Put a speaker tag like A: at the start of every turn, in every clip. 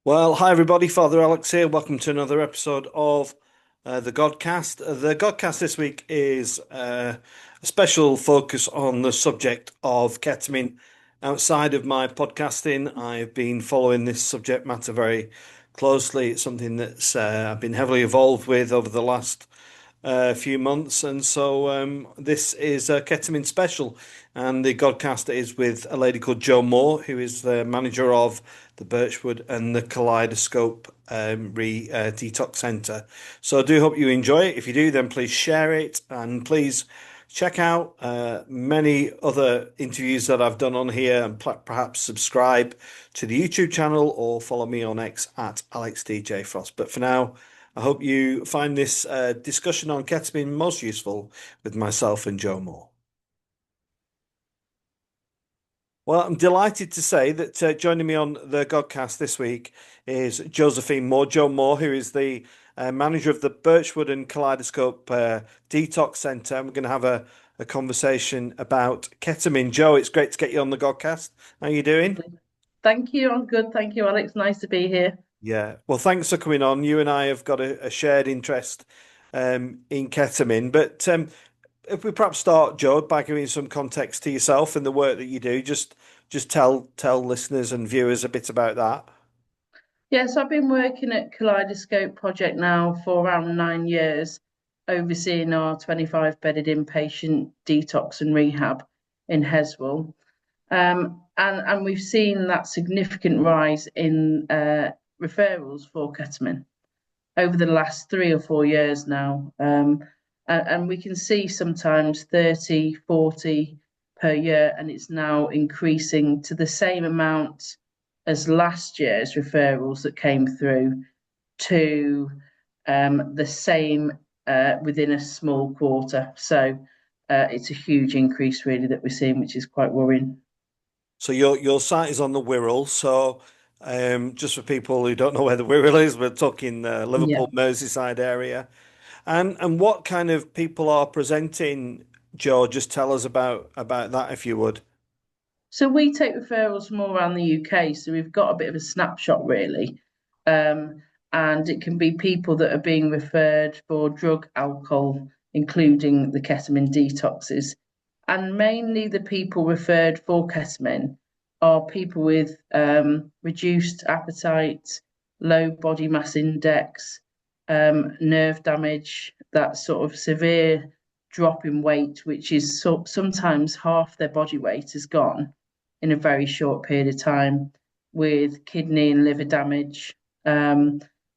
A: Well, hi everybody, Father Alex here. Welcome to another episode of the Godcast. The Godcast this week is a special focus on the subject of ketamine. Outside of my podcasting, I've been following this subject matter very closely. It's something that's I've been heavily involved with over the last few months, and so this is a ketamine special, and the Godcast is with a lady called Jo Moore, who is the manager of the Birchwood and the Kaleidoscope Detox Centre. So I do hope you enjoy it. If you do, then please share it, and please check out many other interviews that I've done on here, and perhaps subscribe to the YouTube channel or follow me on X at AlexDJFrost. But for now, I hope you find this discussion on ketamine most useful with myself and Jo Moore. Well, I'm delighted to say that joining me on the Godcast this week is Josephine Moore, Jo Moore, who is the manager of the Birchwood and Kaleidoscope Detox Centre. We're going to have a conversation about ketamine. Jo, it's great to get you on the Godcast. How are you doing?
B: Thank you. I'm good. Thank you, Alex. Nice to be here.
A: Yeah. Well, thanks for coming on. You and I have got a shared interest in ketamine, but if we perhaps start, Joe, by giving some context to yourself and the work that you do, just tell listeners and viewers a bit about that.
B: Yes, I've been working at Kaleidoscope Project now for around 9 years, overseeing our 25-bedded inpatient detox and rehab in Heswall. And we've seen that significant rise in referrals for ketamine over the last 3 or 4 years now. And we can see sometimes 30, 40 per year, and it's now increasing to the same amount as last year's referrals that came through to the same within a small quarter. So it's a huge increase, really, that we're seeing, which is quite worrying.
A: So your site is on the Wirral. So just for people who don't know where the Wirral is, we're talking
B: Yeah.
A: Liverpool, Merseyside area. And what kind of people are presenting, Joe? Just tell us about that if you would.
B: So we take referrals from all around the UK. So we've got a bit of a snapshot, really. And it can be people that are being referred for drug, alcohol, including the ketamine detoxes. And mainly the people referred for ketamine are people with reduced appetite, low body mass index, nerve damage, that sort of severe drop in weight, which is sometimes half their body weight is gone in a very short period of time, with kidney and liver damage,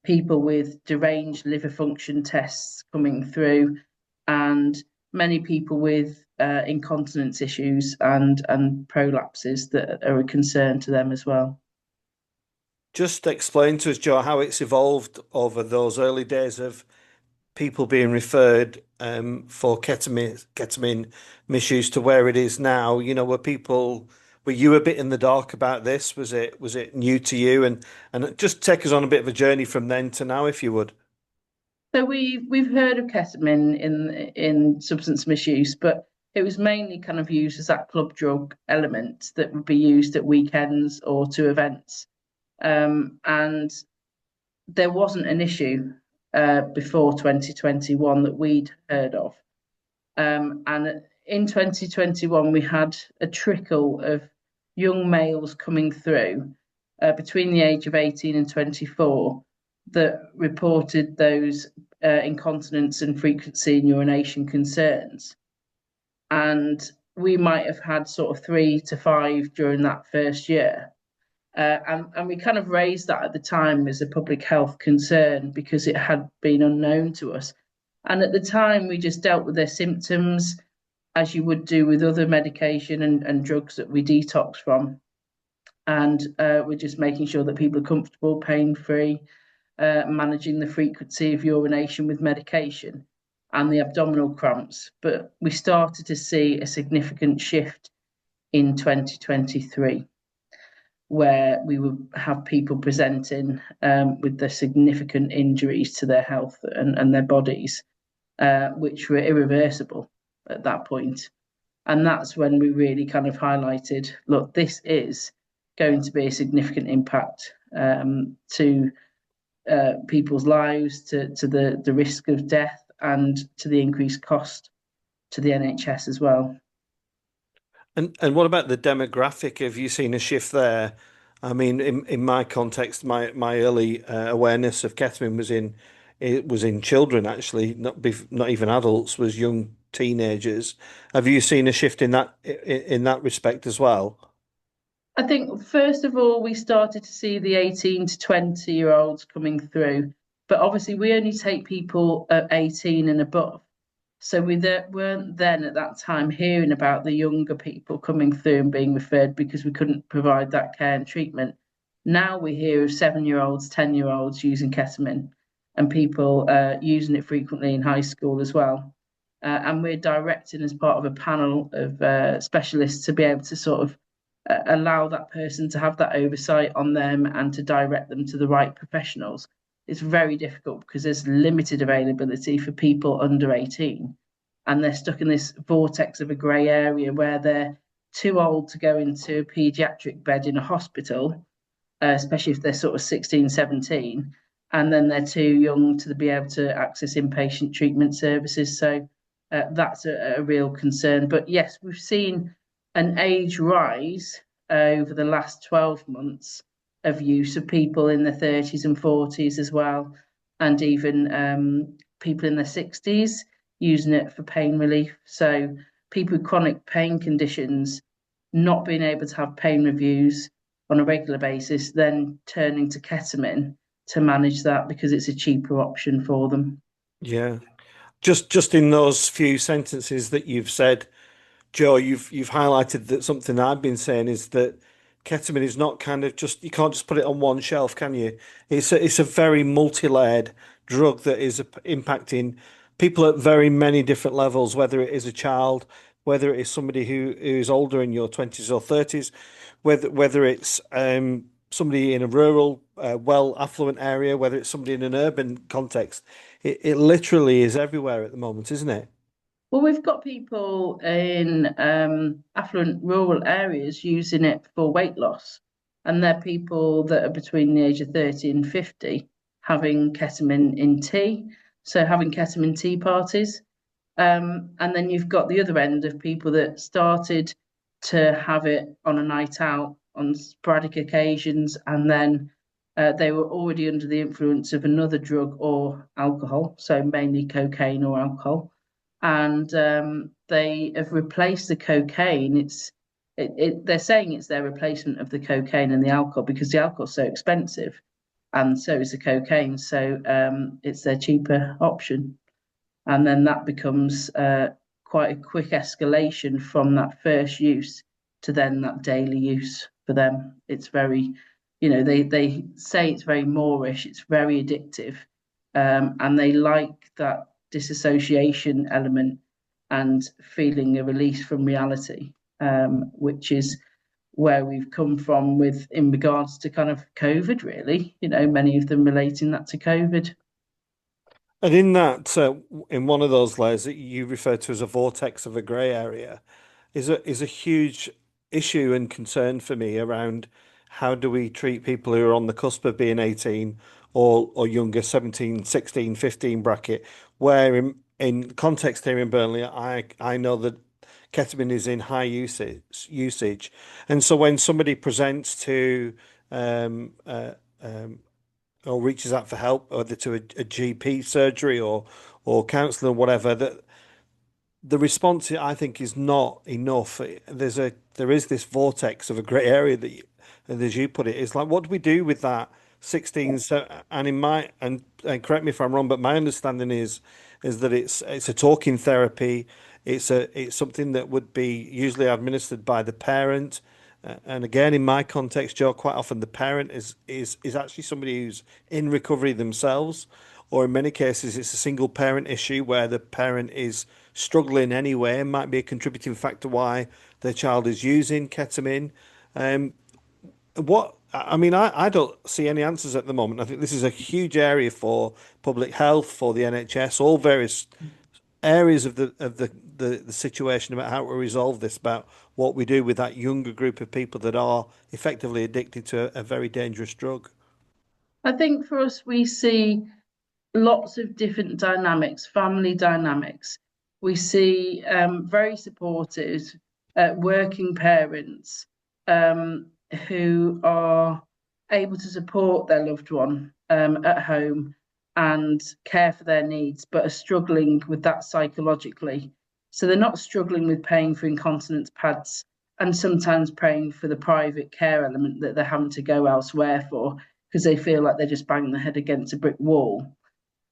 B: people with deranged liver function tests coming through, and many people with incontinence issues and prolapses that are a concern to them as well.
A: Just explain to us, Joe, how it's evolved over those early days of people being referred for ketamine misuse to where it is now. Were you a bit in the dark about this? Was it new to you? And just take us on a bit of a journey from then to now, if you would.
B: So we've heard of ketamine in substance misuse, but it was mainly kind of used as that club drug element that would be used at weekends or to events. And there wasn't an issue before 2021 that we'd heard of. And in 2021, we had a trickle of young males coming through between the age of 18 and 24 that reported those incontinence and frequency in urination concerns. And we might have had sort of 3 to 5 during that first year. And we kind of raised that at the time as a public health concern because it had been unknown to us. And at the time, we just dealt with their symptoms as you would do with other medication and drugs that we detox from. And we're just making sure that people are comfortable, pain free, managing the frequency of urination with medication and the abdominal cramps. But we started to see a significant shift in 2023 where we would have people presenting with the significant injuries to their health and their bodies, which were irreversible at that point. And that's when we really kind of highlighted, look, this is going to be a significant impact to people's lives, to the risk of death, and to the increased cost to the NHS as well.
A: And what about the demographic? Have you seen a shift there? I mean, in my context, my early awareness of ketamine was in children actually, not even adults, was young teenagers. Have you seen a shift in that respect as well?
B: I think first of all, we started to see the 18 to 20-year-olds coming through, but obviously we only take people at 18 and above. So weren't then at that time hearing about the younger people coming through and being referred because we couldn't provide that care and treatment. Now we hear of 7-year-olds, 10-year-olds using ketamine, and people using it frequently in high school as well. And we're directing as part of a panel of specialists to be able to sort of allow that person to have that oversight on them and to direct them to the right professionals. It's very difficult because there's limited availability for people under 18, and they're stuck in this vortex of a grey area where they're too old to go into a paediatric bed in a hospital, especially if they're sort of 16, 17, and then they're too young to be able to access inpatient treatment services. So that's a real concern. But yes, we've seen an age rise over the last 12 months of use of people in their 30s and 40s as well, and even people in their 60s using it for pain relief. So people with chronic pain conditions not being able to have pain reviews on a regular basis, then turning to ketamine to manage that because it's a cheaper option for them.
A: Yeah. Just in those few sentences that you've said, Joe, you've highlighted that something I've been saying is that ketamine is not kind of just, you can't just put it on one shelf, can you? It's a very multi-layered drug that is impacting people at very many different levels, whether it is a child, whether it is somebody who's older in your 20s or 30s, whether it's somebody in a rural, well affluent area, whether it's somebody in an urban context. It literally is everywhere at the moment, isn't it?
B: Well, we've got people in affluent rural areas using it for weight loss, and they're people that are between the age of 30 and 50 having ketamine in tea, so having ketamine tea parties. And then you've got the other end of people that started to have it on a night out on sporadic occasions, and then they were already under the influence of another drug or alcohol, so mainly cocaine or alcohol, and they have replaced the cocaine. They're saying it's their replacement of the cocaine and the alcohol because the alcohol's so expensive, and so is the cocaine. So it's their cheaper option, and then that becomes quite a quick escalation from that first use to then that daily use for them. It's very, they say it's very Moorish, it's very addictive, and they like that disassociation element and feeling a release from reality, which is where we've come from with in regards to kind of COVID, really. Many of them relating that to COVID.
A: And in that, in one of those layers that you refer to as a vortex of a grey area, is a huge issue and concern for me around how do we treat people who are on the cusp of being 18 or younger, 17, 16, 15 bracket, where in context here in Burnley, I know that ketamine is in high usage. And so when somebody presents to um, uh, um, or reaches out for help, whether to a GP surgery or counselling or whatever, that the response I think is not enough. There is this vortex of a grey area and as you put it, it's like what do we do with that 16? So, and in my and correct me if I'm wrong, but my understanding is that it's a talking therapy. It's something that would be usually administered by the parent. And again, in my context, Joe, quite often the parent is actually somebody who's in recovery themselves, or in many cases, it's a single parent issue where the parent is struggling anyway and might be a contributing factor why their child is using ketamine. Um, I mean, I don't see any answers at the moment. I think this is a huge area for public health, for the NHS, all various areas of the situation about how to resolve this, about what we do with that younger group of people that are effectively addicted to a very dangerous drug.
B: I think for us, we see lots of different dynamics, family dynamics. We see very supportive working parents who are able to support their loved one at home and care for their needs, but are struggling with that psychologically. So they're not struggling with paying for incontinence pads and sometimes paying for the private care element that they're having to go elsewhere for because they feel like they're just banging their head against a brick wall.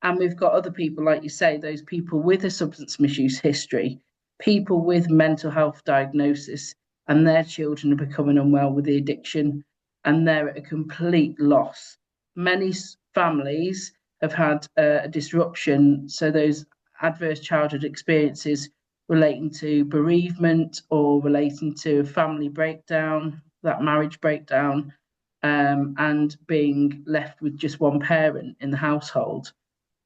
B: And we've got other people, like you say, those people with a substance misuse history, people with mental health diagnosis, and their children are becoming unwell with the addiction, and they're at a complete loss. Many families have had a disruption, so those adverse childhood experiences relating to bereavement or relating to a family breakdown, that marriage breakdown, and being left with just one parent in the household.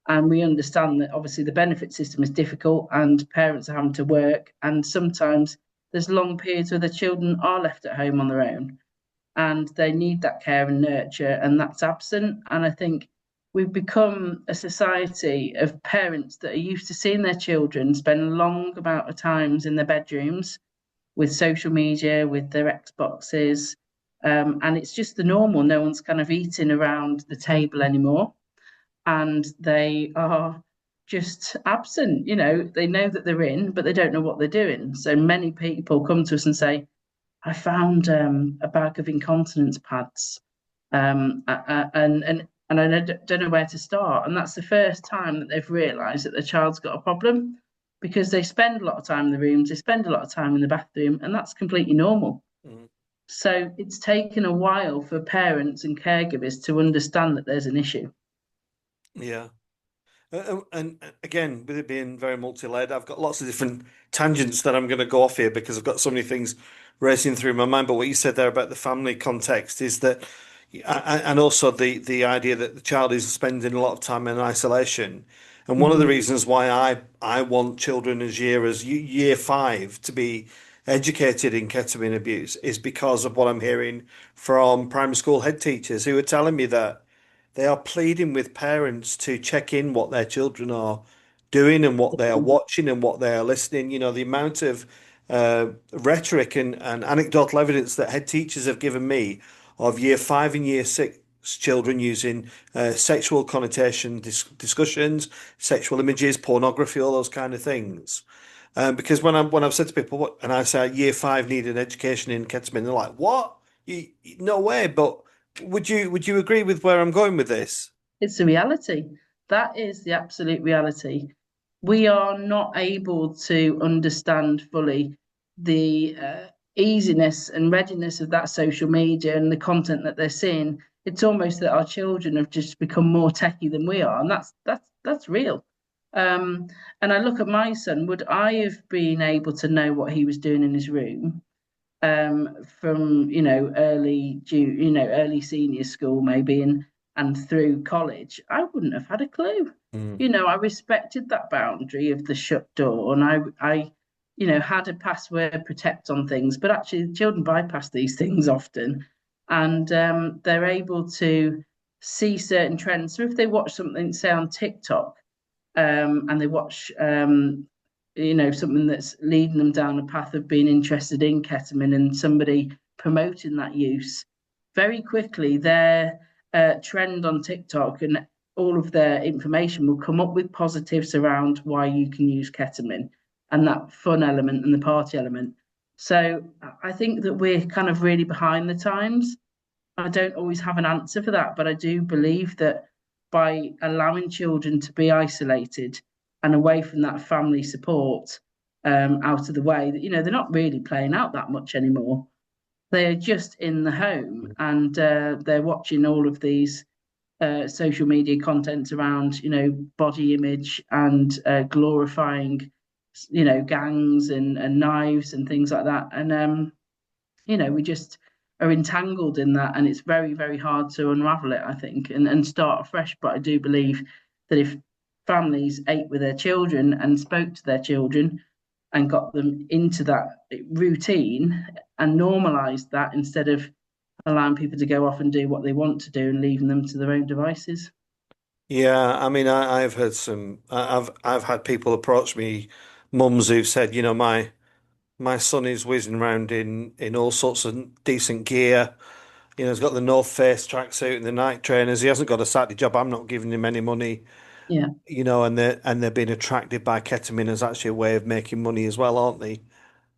B: And we understand that obviously the benefit system is difficult and parents are having to work. And sometimes there's long periods where the children are left at home on their own and they need that care and nurture, and that's absent. And I think we've become a society of parents that are used to seeing their children spend long amount of times in their bedrooms with social media, with their Xboxes. And it's just the normal. No one's kind of eating around the table anymore and they are just absent. They know that they're in, but they don't know what they're doing. So many people come to us and say, I found a bag of incontinence pads, and I don't know where to start. And that's the first time that they've realised that their child's got a problem because they spend a lot of time in the rooms, they spend a lot of time in the bathroom, and that's completely normal.
A: Mm.
B: So it's taken a while for parents and caregivers to understand that there's an issue.
A: Yeah. And again, with it being very multi-layered, I've got lots of different tangents that I'm going to go off here because I've got so many things racing through my mind. But what you said there about the family context is that, and also the idea that the child is spending a lot of time in isolation. And one of the
B: Mhm.
A: reasons why I want children as year five to be educated in ketamine abuse is because of what I'm hearing from primary school head teachers who are telling me that they are pleading with parents to check in what their children are doing and what they are watching and what they are listening. You know, the amount of rhetoric and anecdotal evidence that head teachers have given me of year five and year six children using sexual connotation discussions, sexual images, pornography, all those kind of things. Because when I've said to people, what, and I say year five need an education in ketamine, they're like, "What? No way!" But would you agree with where I'm going with this?
B: It's a reality. That is the absolute reality. We are not able to understand fully the easiness and readiness of that social media and the content that they're seeing. It's almost that our children have just become more techie than we are, and that's real. Um, and I look at my son. Would I have been able to know what he was doing in his room from early senior school maybe and through college? I wouldn't have had a clue.
A: Mm.
B: I respected that boundary of the shut door, and I had a password protect on things, but actually the children bypass these things often, and they're able to see certain trends. So if they watch something, say on TikTok, and they watch something that's leading them down a path of being interested in ketamine and somebody promoting that use, very quickly their trend on TikTok and all of their information will come up with positives around why you can use ketamine and that fun element and the party element. So I think that we're kind of really behind the times. I don't always have an answer for that, but I do believe that by allowing children to be isolated and away from that family support, out of the way, that they're not really playing out that much anymore. They are just in the home and they're watching all of these social media content around, body image and glorifying, gangs and knives and things like that. And we just are entangled in that, and it's very, very hard to unravel it, I think, and start afresh. But I do believe that if families ate with their children and spoke to their children and got them into that routine and normalized that instead of allowing people to go off and do what they want to do and leaving them to their own devices.
A: Yeah, I mean, I've heard I've had people approach me, mums who've said, my son is whizzing around in all sorts of decent gear. He's got the North Face tracksuit and the Nike trainers. He hasn't got a Saturday job. I'm not giving him any money.
B: Yeah.
A: And they're being attracted by ketamine as actually a way of making money as well, aren't they?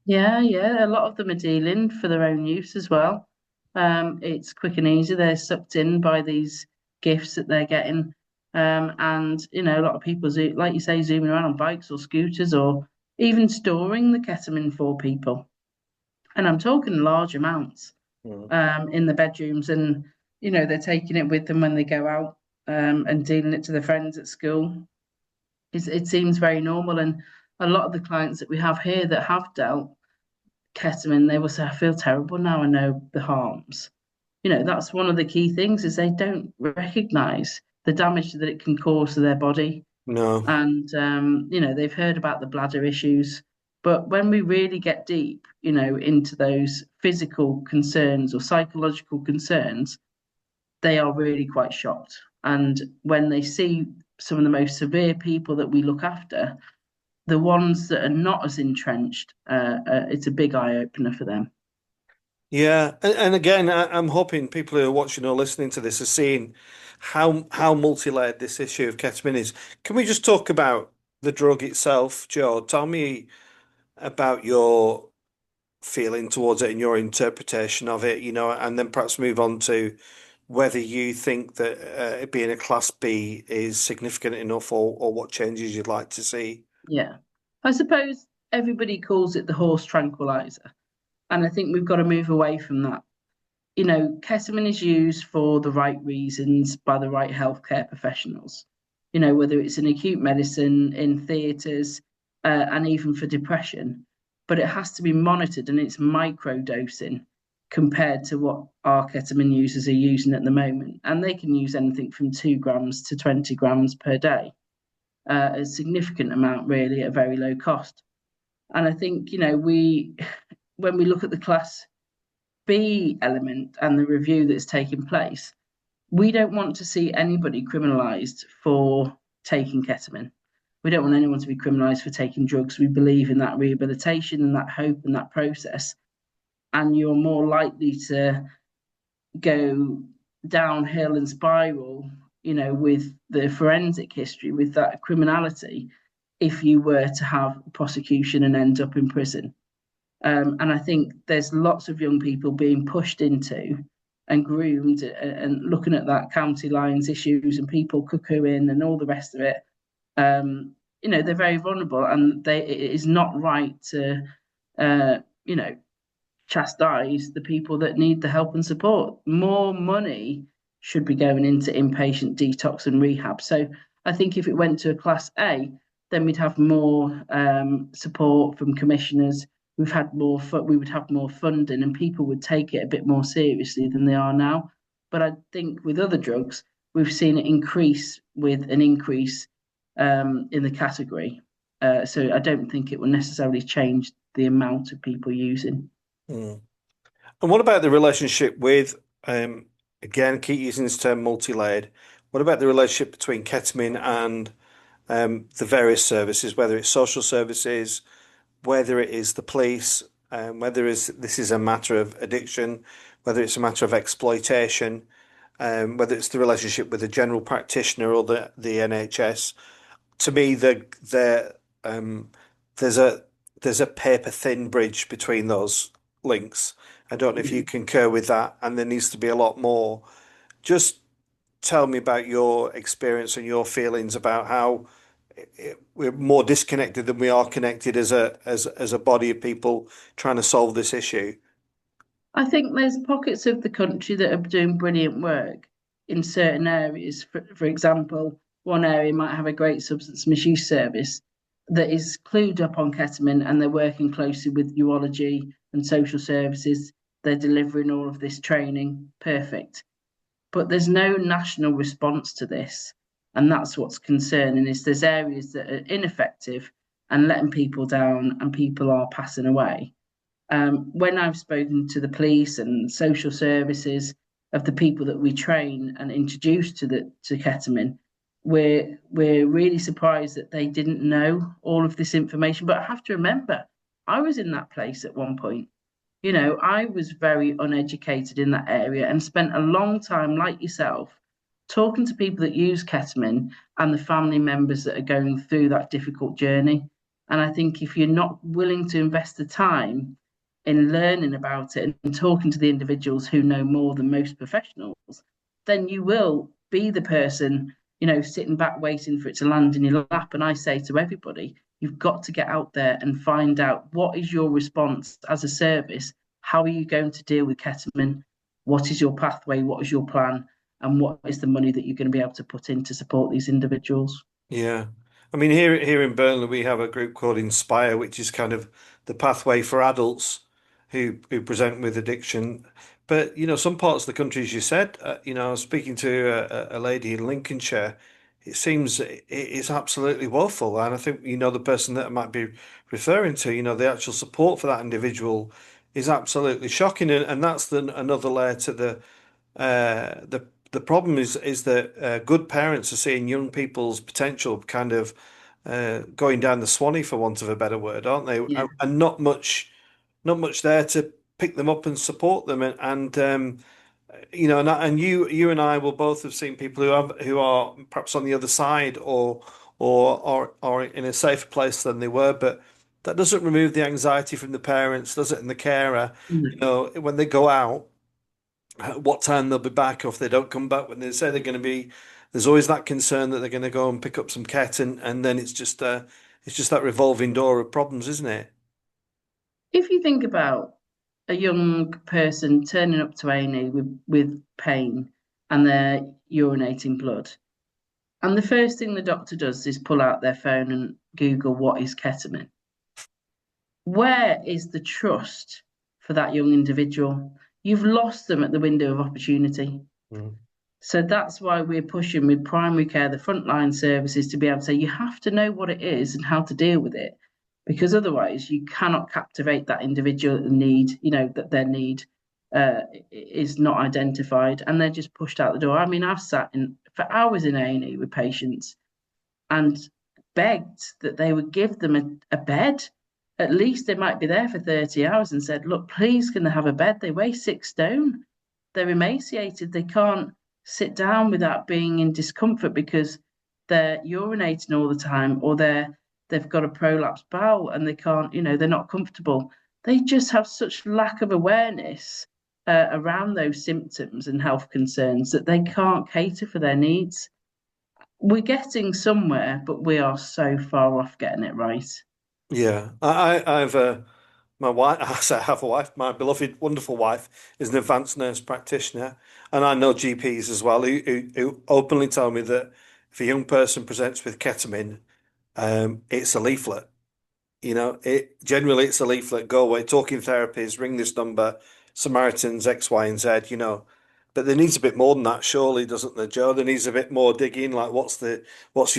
B: Yeah, yeah. A lot of them are dealing for their own use as well. It's quick and easy. They're sucked in by these gifts that they're getting. And a lot of people, like you say, zooming around on bikes or scooters or even storing the ketamine for people. And I'm talking large amounts
A: Mm.
B: in the bedrooms. And, they're taking it with them when they go out and dealing it to their friends at school. It seems very normal. And a lot of the clients that we have here that have dealt ketamine, they will say, I feel terrible now. I know the harms. That's one of the key things is they don't recognize the damage that it can cause to their body.
A: No.
B: And, they've heard about the bladder issues. But when we really get deep, into those physical concerns or psychological concerns, they are really quite shocked. And when they see some of the most severe people that we look after, the ones that are not as entrenched, it's a big eye opener for them.
A: Yeah, and again, I'm hoping people who are watching or listening to this are seeing how multi-layered this issue of ketamine is. Can we just talk about the drug itself, Joe? Tell me about your feeling towards it and your interpretation of it, and then perhaps move on to whether you think that it being a Class B is significant enough, or what changes you'd like to see.
B: Yeah. I suppose everybody calls it the horse tranquilizer. And I think we've got to move away from that. Ketamine is used for the right reasons by the right healthcare professionals. Whether it's in acute medicine, in theatres, and even for depression. But it has to be monitored and it's micro dosing compared to what our ketamine users are using at the moment. And they can use anything from 2 grams to 20 grams per day, a significant amount, really, at a very low cost. And I think, when we look at the class B element and the review that's taking place, we don't want to see anybody criminalised for taking ketamine. We don't want anyone to be criminalised for taking drugs. We believe in that rehabilitation and that hope and that process. And you're more likely to go downhill and spiral, with the forensic history, with that criminality, if you were to have prosecution and end up in prison. And I think there's lots of young people being pushed into and groomed and looking at that county lines issues and people cuckooing and all the rest of it. They're very vulnerable and it is not right to, uh, you know, chastise the people that need the help and support. More money should be going into inpatient detox and rehab. So I think if it went to a class A, then we'd have more support from commissioners. We would have more funding, and people would take it a bit more seriously than they are now. But I think with other drugs, we've seen it increase with an increase in the category. So I don't think it will necessarily change the amount of people using.
A: Mm. And what about the relationship with, again, keep using this term multi-layered. What about the relationship between ketamine and the various services, whether it's social services, whether it is the police, whether this is a matter of addiction, whether it's a matter of exploitation, whether it's the relationship with the general practitioner or the NHS. To me, um, there's a there's a paper thin bridge between those links. I don't know if you concur with that, and there needs to be a lot more. Just tell me about your experience and your feelings about how we're more disconnected than we are connected as a body of people trying to solve this issue.
B: I think there's pockets of the country that are doing brilliant work in certain areas. For example, one area might have a great substance misuse service that is clued up on ketamine and they're working closely with urology and social services. They're delivering all of this training. Perfect. But there's no national response to this. And that's what's concerning is there's areas that are ineffective and letting people down and people are passing away. When I've spoken to the police and social services of the people that we train and introduce to ketamine, we're really surprised that they didn't know all of this information. But I have to remember, I was in that place at one point. I was very uneducated in that area and spent a long time, like yourself, talking to people that use ketamine and the family members that are going through that difficult journey. And I think if you're not willing to invest the time in learning about it and talking to the individuals who know more than most professionals, then you will be the person, sitting back waiting for it to land in your lap. And I say to everybody, you've got to get out there and find out what is your response as a service. How are you going to deal with ketamine? What is your pathway? What is your plan? And what is the money that you're going to be able to put in to support these individuals?
A: Yeah. I mean, here in Burnley, we have a group called Inspire, which is kind of the pathway for adults who present with addiction. But, some parts of the country, as you said, I was speaking to a lady in Lincolnshire. It seems it's absolutely woeful. And I think, the person that I might be referring to, the actual support for that individual is absolutely shocking. And that's another layer to the problem is that good parents are seeing young people's potential kind of going down the Swanee, for want of a better word, aren't they?
B: Yeah.
A: And not much there to pick them up and support them. And you and I will both have seen people who are perhaps on the other side or in a safer place than they were, but that doesn't remove the anxiety from the parents, does it? And the carer, when they go out what time they'll be back, or if they don't come back when they say they're going to be. There's always that concern that they're going to go and pick up some ket, and then it's just that revolving door of problems, isn't it?
B: If you think about a young person turning up to A&E with pain and they're urinating blood, and the first thing the doctor does is pull out their phone and Google what is ketamine. Where is the trust for that young individual? You've lost them at the window of opportunity.
A: Mm.
B: So that's why we're pushing with primary care, the frontline services, to be able to say you have to know what it is and how to deal with it, because otherwise you cannot captivate that individual need, that their need is not identified and they're just pushed out the door. I mean, I've sat in for hours in A&E with patients and begged that they would give them a bed. At least they might be there for 30 hours and said, look, please, can they have a bed? They weigh 6 stone. They're emaciated. They can't sit down without being in discomfort because they're urinating all the time or they've got a prolapsed bowel and they can't, they're not comfortable. They just have such lack of awareness around those symptoms and health concerns that they can't cater for their needs. We're getting somewhere, but we are so far off getting it right.
A: Yeah, I've my wife. I say I have a wife. My beloved, wonderful wife is an advanced nurse practitioner, and I know GPs as well who openly tell me that if a young person presents with ketamine, it's a leaflet. It's a leaflet. Go away. Talking therapies. Ring this number. Samaritans X, Y, and Z. But there needs a bit more than that, surely, doesn't there, Joe? There needs a bit more digging. Like, what's the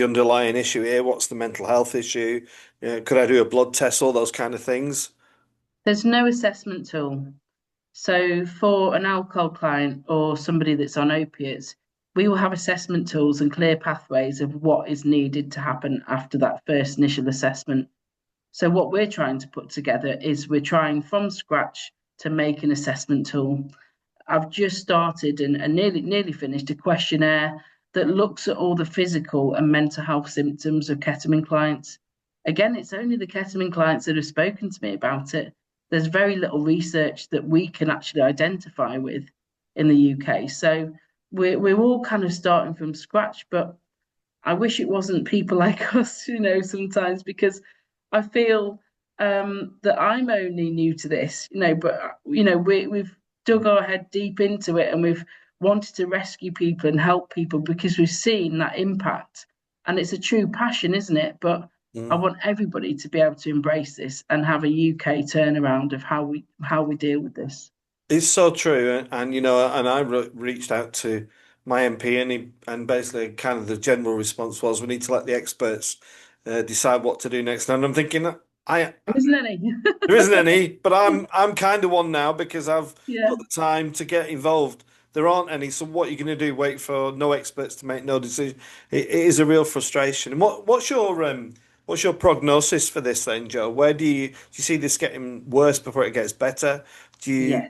A: underlying issue here? What's the mental health issue? Could I do a blood test? All those kind of things.
B: There's no assessment tool. So for an alcohol client or somebody that's on opiates, we will have assessment tools and clear pathways of what is needed to happen after that first initial assessment. So what we're trying to put together is we're trying from scratch to make an assessment tool. I've just started and nearly finished a questionnaire that looks at all the physical and mental health symptoms of ketamine clients. Again, it's only the ketamine clients that have spoken to me about it. There's very little research that we can actually identify with in the UK. So we're all kind of starting from scratch, but I wish it wasn't people like us, sometimes because I feel that I'm only new to this, but we've dug our head deep into it and we've wanted to rescue people and help people because we've seen that impact. And it's a true passion, isn't it? But I
A: Mm.
B: want everybody to be able to embrace this and have a UK turnaround of how we deal with this.
A: It's so true, and I reached out to my MP, and basically, kind of the general response was, we need to let the experts decide what to do next. And I'm thinking, I
B: There isn't any.
A: There isn't any, but I'm kind of one now because I've
B: Yeah.
A: put the time to get involved. There aren't any, so what are you going to do? Wait for no experts to make no decision? It is a real frustration. And what's your prognosis for this then, Joe? Where do you see this getting worse before it gets better? Do you
B: Yeah,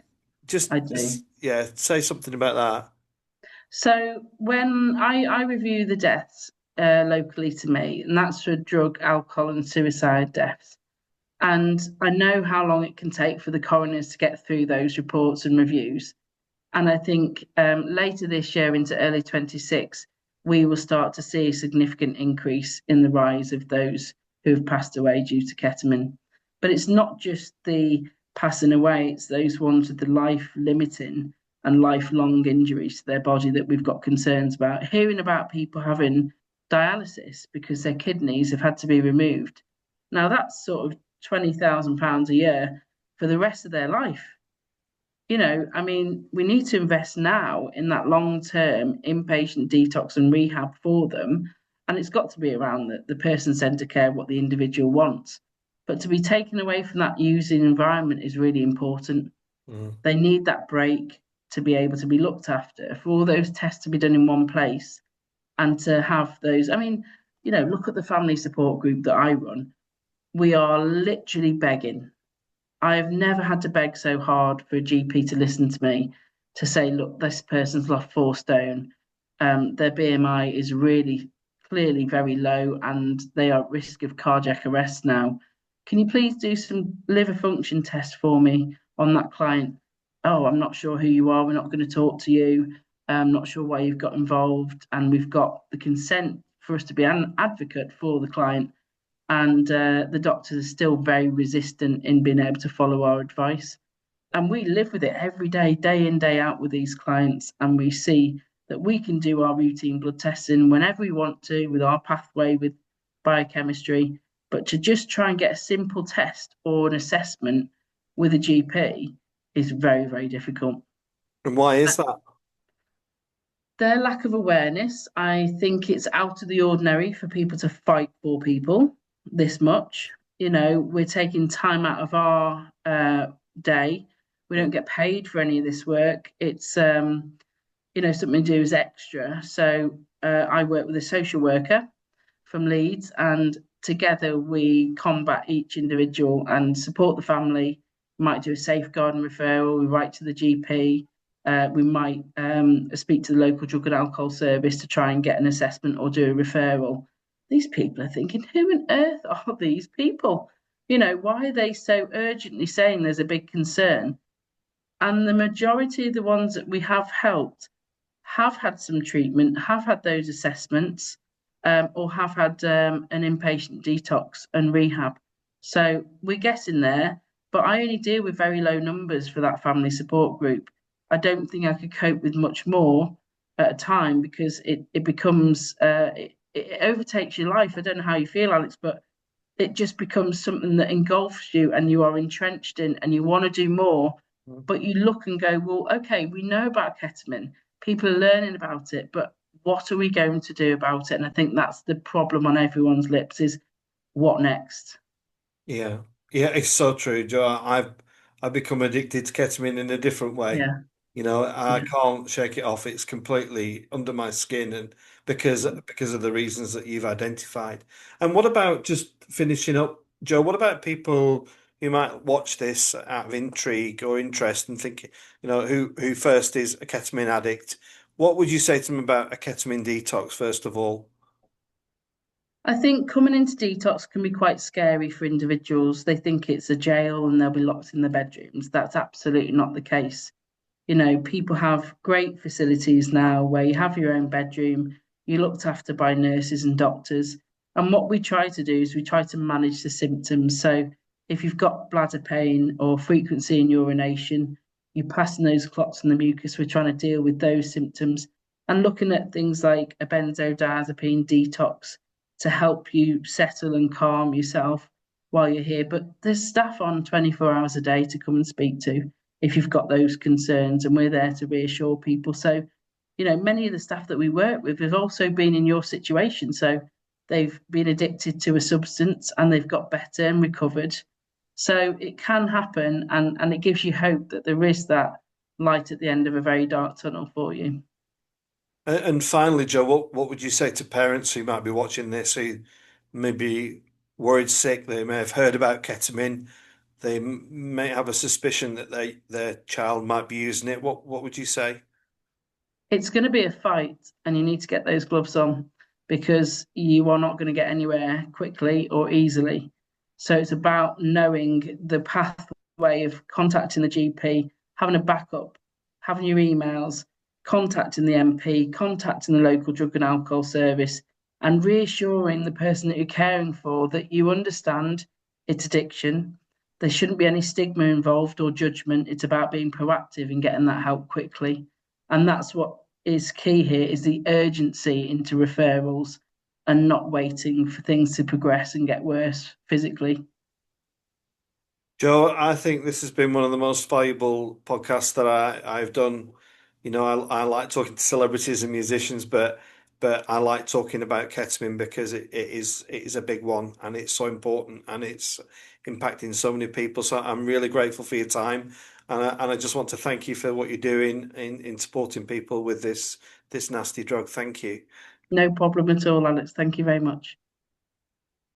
B: I do.
A: just yeah, say something about that?
B: So when I review the deaths locally to me, and that's for drug, alcohol, and suicide deaths. And I know how long it can take for the coroners to get through those reports and reviews. And I think later this year into early 26, we will start to see a significant increase in the rise of those who have passed away due to ketamine. But it's not just the passing away, it's those ones with the life limiting and lifelong injuries to their body that we've got concerns about. Hearing about people having dialysis because their kidneys have had to be removed. Now, that's sort of £20,000 a year for the rest of their life. I mean, we need to invest now in that long term inpatient detox and rehab for them. And it's got to be around the person centered care, what the individual wants. But to be taken away from that using environment is really important.
A: Mm.
B: They need that break to be able to be looked after, for all those tests to be done in one place and to have those. I mean, look at the family support group that I run. We are literally begging. I've never had to beg so hard for a GP to listen to me to say, look, this person's lost 4 stone. Their BMI is really clearly very low and they are at risk of cardiac arrest now. Can you please do some liver function tests for me on that client? Oh, I'm not sure who you are. We're not going to talk to you. I'm not sure why you've got involved. And we've got the consent for us to be an advocate for the client, and the doctors are still very resistant in being able to follow our advice. And we live with it every day in, day out with these clients. And we see that we can do our routine blood testing whenever we want to with our pathway with biochemistry. But to just try and get a simple test or an assessment with a GP is very, very difficult.
A: And why is that?
B: Their lack of awareness, I think it's out of the ordinary for people to fight for people this much. We're taking time out of our day. We don't get paid for any of this work. It's something to do as extra. So I work with a social worker from Leeds, and together we combat each individual and support the family. We might do a safeguarding referral. We write to the GP. We might speak to the local drug and alcohol service to try and get an assessment or do a referral. These people are thinking, who on earth are these people? Why are they so urgently saying there's a big concern? And the majority of the ones that we have helped have had some treatment, have had those assessments, or have had an inpatient detox and rehab. So we're getting there, but I only deal with very low numbers for that family support group. I don't think I could cope with much more at a time because it becomes it overtakes your life. I don't know how you feel, Alex, but it just becomes something that engulfs you and you are entrenched in and you want to do more. But you look and go, well, okay, we know about ketamine. People are learning about it, but what are we going to do about it? And I think that's the problem on everyone's lips is what next?
A: Yeah, yeah, it's so true, Joe. I've become addicted to ketamine in a different way.
B: Yeah,
A: I
B: yeah.
A: can't shake it off. It's completely under my skin, and because of the reasons that you've identified. And what about just finishing up, Joe? What about people who might watch this out of intrigue or interest and think, who first is a ketamine addict? What would you say to them about a ketamine detox, first of all?
B: I think coming into detox can be quite scary for individuals. They think it's a jail and they'll be locked in their bedrooms. That's absolutely not the case. People have great facilities now where you have your own bedroom, you're looked after by nurses and doctors. And what we try to do is we try to manage the symptoms. So if you've got bladder pain or frequency in urination, you're passing those clots in the mucus. We're trying to deal with those symptoms and looking at things like a benzodiazepine detox to help you settle and calm yourself while you're here. But there's staff on 24 hours a day to come and speak to if you've got those concerns, and we're there to reassure people. So, many of the staff that we work with have also been in your situation. So they've been addicted to a substance and they've got better and recovered. So it can happen, and it gives you hope that there is that light at the end of a very dark tunnel for you.
A: And finally, Joe, what would you say to parents who might be watching this who may be worried sick? They may have heard about ketamine. They may have a suspicion that their child might be using it. What would you say?
B: It's going to be a fight, and you need to get those gloves on because you are not going to get anywhere quickly or easily. So it's about knowing the pathway of contacting the GP, having a backup, having your emails, contacting the MP, contacting the local drug and alcohol service, and reassuring the person that you're caring for that you understand it's addiction. There shouldn't be any stigma involved or judgment. It's about being proactive and getting that help quickly. And that's what is key here is the urgency into referrals and not waiting for things to progress and get worse physically.
A: Joe, I think this has been one of the most valuable podcasts that I've done. You know, I like talking to celebrities and musicians, but I like talking about ketamine because it is a big one and it's so important and it's impacting so many people. So I'm really grateful for your time, and I just want to thank you for what you're doing in supporting people with this nasty drug. Thank you.
B: No problem at all, Alex. Thank you very much.